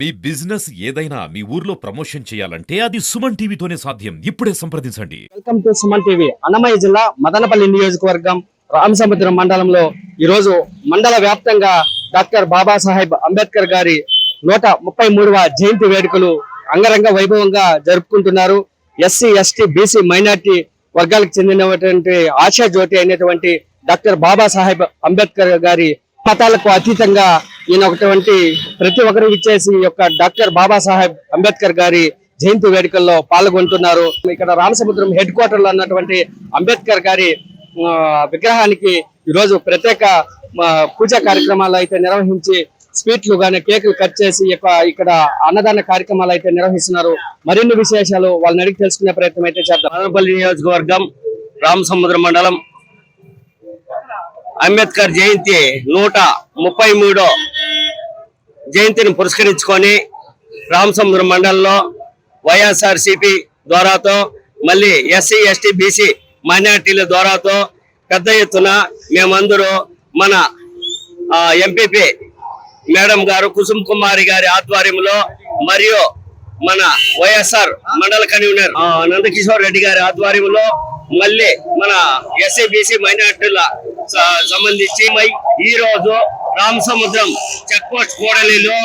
మీ business ఏదైనా మీ ఊర్లో promotion చేయాలంటే అది సుమన్ టీవీతోనే సాధ్యం. ఇప్పుడే సంప్రదించండి. Welcome to Suman TV. Annamayya జిల్లా మదనపల్లి నియోజకవర్గం రామసముద్రం మండలంలో ఈరోజు మండల వ్యాప్తంగా డాక్టర్ బాబాసాహెబ్ అంబేద్కర్ గారి 133వ జయంతి వేడుకలు అంగరంగ వైభవంగా జరుపుకుంటున్నారు. ఎస్సీ, ఎస్టీ, బీసీ, మైనార్టీ వర్గాలకు చెందినటువంటి ఆశా జ్యోతి అయినటువంటి డాక్టర్ బాబాసాహెబ్ అంబేద్కర్ గారి మతాలకు అతీతంగా ఈయన ఒకటువంటి ప్రతి ఒక్కరు ఇచ్చేసి యొక్క డాక్టర్ బాబాసాహెబ్ అంబేద్కర్ గారి జయంతి వేడుకల్లో పాల్గొంటున్నారు. ఇక్కడ రామసముద్రం హెడ్ క్వార్టర్ లో ఉన్నటువంటి అంబేద్కర్ గారి విగ్రహానికి ఈరోజు ప్రత్యేక పూజా కార్యక్రమాలు అయితే నిర్వహించి స్వీట్లు గానీ కేకులు కట్ చేసి ఇక్కడ అన్నదాన కార్యక్రమాలు అయితే నిర్వహిస్తున్నారు. మరిన్ని విశేషాలు వాళ్ళని అడిగి తెలుసుకునే ప్రయత్నం అయితే చేద్దాం. మదనపల్లి నియోజకవర్గం రామసముద్రం మండలం అంబేద్కర్ జయంతి 133వ జయంతిని పురస్కరించుకొని రామసముద్రం మండలంలో వైఎస్ఆర్సీపీ ద్వారాతో మళ్ళీ ఎస్సీ, ఎస్టీ, బీసీ మైనార్టీల ద్వారాతో పెద్ద ఎత్తున మేమందరూ మన ఎంపీపీ మేడం గారు కుసుమ్ కుమారి గారి ఆధ్వర్యంలో మరియు మన వైఎస్ఆర్ మండల కన్వీనర్ నందకిషోర్ రెడ్డి గారి ఆధ్వర్యంలో మళ్ళీ మన ఎస్సీ, బీసీ మైనార్టీల సంబంధించి ఈ రోజు రామసముద్రం చెక్ పోస్ట్ కూడలిలో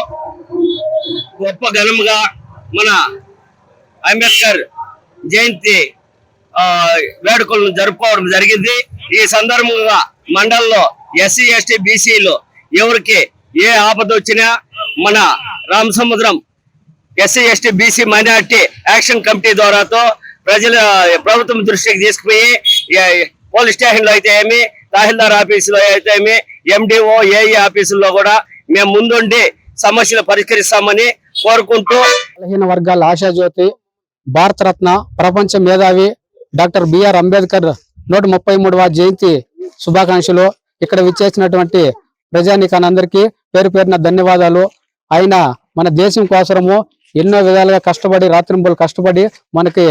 గొప్ప ఘనంగా మన అంబేద్కర్ జయంతి వేడుకలను జరుపుకోవడం జరిగింది. ఈ సందర్భంగా మండలంలో ఎస్సీ, ఎస్టీ, బీసీలు ఎవరికి ఏ ఆపద వచ్చినా మన Ramasamudram SC, ST, BC minority action committee ద్వారాతో ప్రభుత్వం దృష్టికి తీసుకుపోయి పోలీస్ స్టేషన్ లో అయితే ఏమి, తహసీల్దార్ ఆఫీసులో అయితే ఏమి, ఎండిఓ, ఏఈ ఆఫీసుల్లో కూడా మేము ముందుండి సమస్యలు పరిష్కరిస్తామని కోరుకుంటూ బలహీన వర్గాల ఆశాజ్యోతి, భారతరత్న, ప్రపంచ మేధావి డాక్టర్ బిఆర్ అంబేద్కర్ 133వ జయంతి శుభాకాంక్షలు. ఇక్కడ విచ్చేసినటువంటి ప్రజానీకానందరికీ పేరు పేరున ధన్యవాదాలు. ఆయన మన దేశం కోసము ఎన్నో విధాలుగా కష్టపడి రాత్రింబులు కష్టపడి మనకి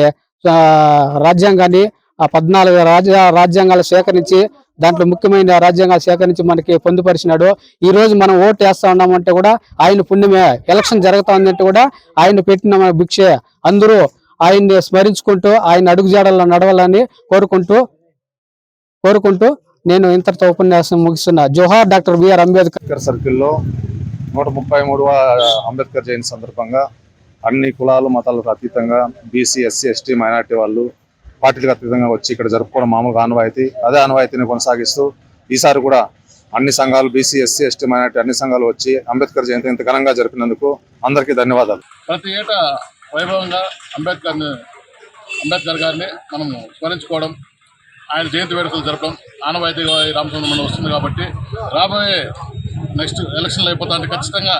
రాజ్యాంగాన్ని 14 రాజ్యాంగాలు సేకరించి దాంట్లో ముఖ్యమైన రాజ్యాంగాలు సేకరించి మనకి పొందుపరిచినాడు. ఈ రోజు మనం ఓటు వేస్తా ఉన్నామంటే కూడా ఆయన పుణ్యమే. ఎలక్షన్ జరుగుతా ఉందంటే కూడా ఆయన పెట్టిన భిక్షే. అందరూ ఆయన్ని స్మరించుకుంటూ ఆయన అడుగుజాడల్లో నడవాలని కోరుకుంటూ నేను ఇంతటితో ఉపన్యాసం ముగిస్తున్నా. జోహార్ డాక్టర్ బిఆర్ అంబేద్కర్. సర్కిల్లో 133వ అంబేద్కర్ జయంతి సందర్భంగా అన్ని కులాలు మతాలకు అతీతంగా బీసీ, ఎస్సీ, ఎస్టీ, మైనార్టీ వాళ్ళు పార్టీలకు అతీతంగా వచ్చి ఇక్కడ జరుపుకోవడం మామూలుగా ఆనవాయితీ. అదే ఆనవాయితీని కొనసాగిస్తూ ఈసారి కూడా అన్ని సంఘాలు బీసీ, ఎస్సీ, ఎస్టీ, మైనార్టీ అన్ని సంఘాలు వచ్చి అంబేద్కర్ జయంతి ఇంత ఘనంగా జరిపినందుకు అందరికీ ధన్యవాదాలు. ప్రతి ఏటా వైభవంగా అంబేద్కర్ గారిని మనము స్మరించుకోవడం, ఆయన జయంతి వేడుకలు జరపడం ఆనవాయితీగా రామచంద్ర మండలం వస్తుంది. కాబట్టి రాబోయే నెక్స్ట్ ఎలక్షన్లు అయిపోతా అంటే ఖచ్చితంగా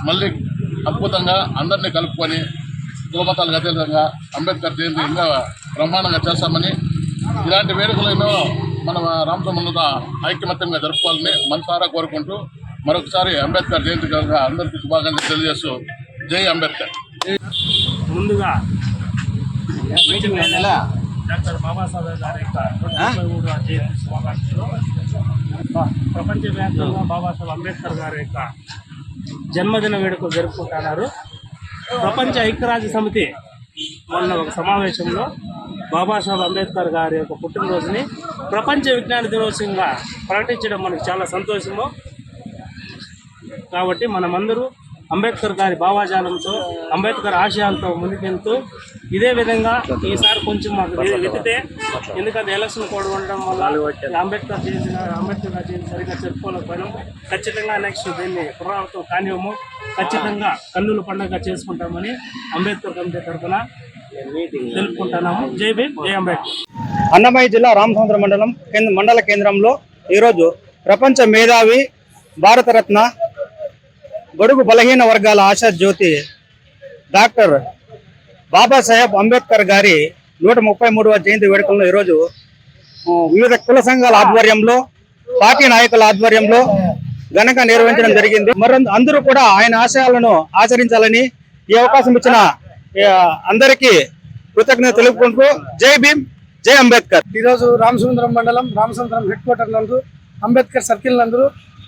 మళ్ళీ అద్భుతంగా అందరినీ కలుపుకొని కులమతాలకు అతీతంగా అంబేద్కర్ జయంతి ఇంకా బ్రహ్మాండంగా చేస్తామని, ఇలాంటి వేడుకలు ఎన్నో మన రామచంద్ర మండలం ఐక్యమత్యంగా జరుపుకోవాలని మనసారా కోరుకుంటూ మరొకసారి అంబేద్కర్ జయంతి కనుక అందరికీ శుభాకాంక్షలు తెలియజేస్తూ జై అంబేద్కర్. ముందుగా డాక్టర్ బాబాసాహెబ్ గారి యొక్క 133వ జయంతి శుభాకాంక్షలు. ప్రపంచవ్యాప్తంగా బాబాసాహెబ్ అంబేద్కర్ గారి యొక్క జన్మదిన వేడుకలు జరుపుకుంటున్నారు. ప్రపంచ ఐక్యరాజ్య సమితి మొన్న ఒక సమావేశంలో బాబాసాహెబ్ అంబేద్కర్ గారి యొక్క పుట్టినరోజుని ప్రపంచ విజ్ఞాన దినోత్సవంగా ప్రకటించడం మనకు చాలా సంతోషము. కాబట్టి మనమందరూ అంబేద్కర్ గారి భావాజాలంతో, అంబేద్కర్ ఆశయాలతో ముందుకెళ్తూ ఇదే విధంగా ఈసారి కొంచెం మాకు వెతితే, ఎందుకంటే ఎలక్షన్ కోడ్ ఉండడం వల్ల అంబేద్కర్ గారి జయంతి సరిగ్గా చెప్పుకోలేకపోయినాం. ఖచ్చితంగా నెక్స్ట్ దీన్ని పునరావృతం కానివ్వము. ఖచ్చితంగా కన్నుల పండుగ చేసుకుంటామని అంబేద్కర్ కమిటీ తరఫున తెలుపుకుంటున్నాము. జై భీమ్, జై అంబేద్కర్. అన్నమయ్య జిల్లా రామసముద్రం మండల కేంద్రంలో ఈరోజు ప్రపంచ మేధావి, భారతరత్న, బడుగు బలహీన వర్గాల ఆశా జ్యోతి డాక్టర్ బాబాసాహెబ్ అంబేద్కర్ గారి 133వ జయంతి వేడుకలను ఈరోజు వివిధ కుల సంఘాల ఆధ్వర్యంలో, పార్టీ నాయకుల ఆధ్వర్యంలో ఘనంగా నిర్వహించడం జరిగింది. అందరూ కూడా ఆయన ఆశయాలను ఆచరించాలని ఈ అవకాశం ఇచ్చిన అందరికీ కృతజ్ఞత తెలుపుకుంటూ జై భీమ్, జై అంబేద్కర్. ఈరోజు రామసముద్రం మండలం రామసముద్రం హెడ్ క్వార్టర్ నందు అంబేద్కర్ సర్కిల్ నందు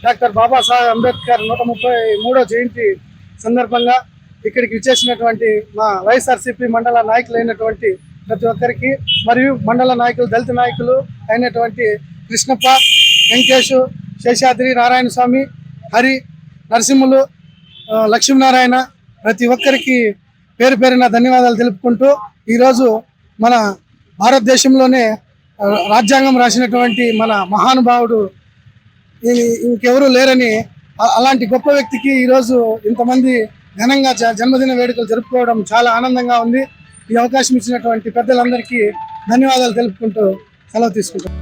డాక్టర్ బాబాసాహెబ్ అంబేద్కర్ 133వ జయంతి సందర్భంగా ఇక్కడికి విచ్చేసినటువంటి మా వైఎస్ఆర్సీపీ మండల నాయకులైనటువంటి ప్రతి ఒక్కరికి, మరియు మండల నాయకులు, దళిత నాయకులు అయినటువంటి కృష్ణప్ప, వెంకటేష్, శేషాద్రి, నారాయణ స్వామి, హరి, నరసింహులు, లక్ష్మీనారాయణ, ప్రతి ఒక్కరికి పేరు పేరున ధన్యవాదాలు తెలుపుకుంటూ, ఈరోజు మన భారతదేశంలోనే రాజ్యాంగం రాసినటువంటి మన మహానుభావుడు ఇంకెవరూ లేరని, అలాంటి గొప్ప వ్యక్తికి ఈరోజు ఇంతమంది ఘనంగా జన్మదిన వేడుకలు జరుపుకోవడం చాలా ఆనందంగా ఉంది. ఈ అవకాశం ఇచ్చినటువంటి పెద్దలందరికీ ధన్యవాదాలు తెలుపుకుంటూ సెలవు తీసుకుంటాం.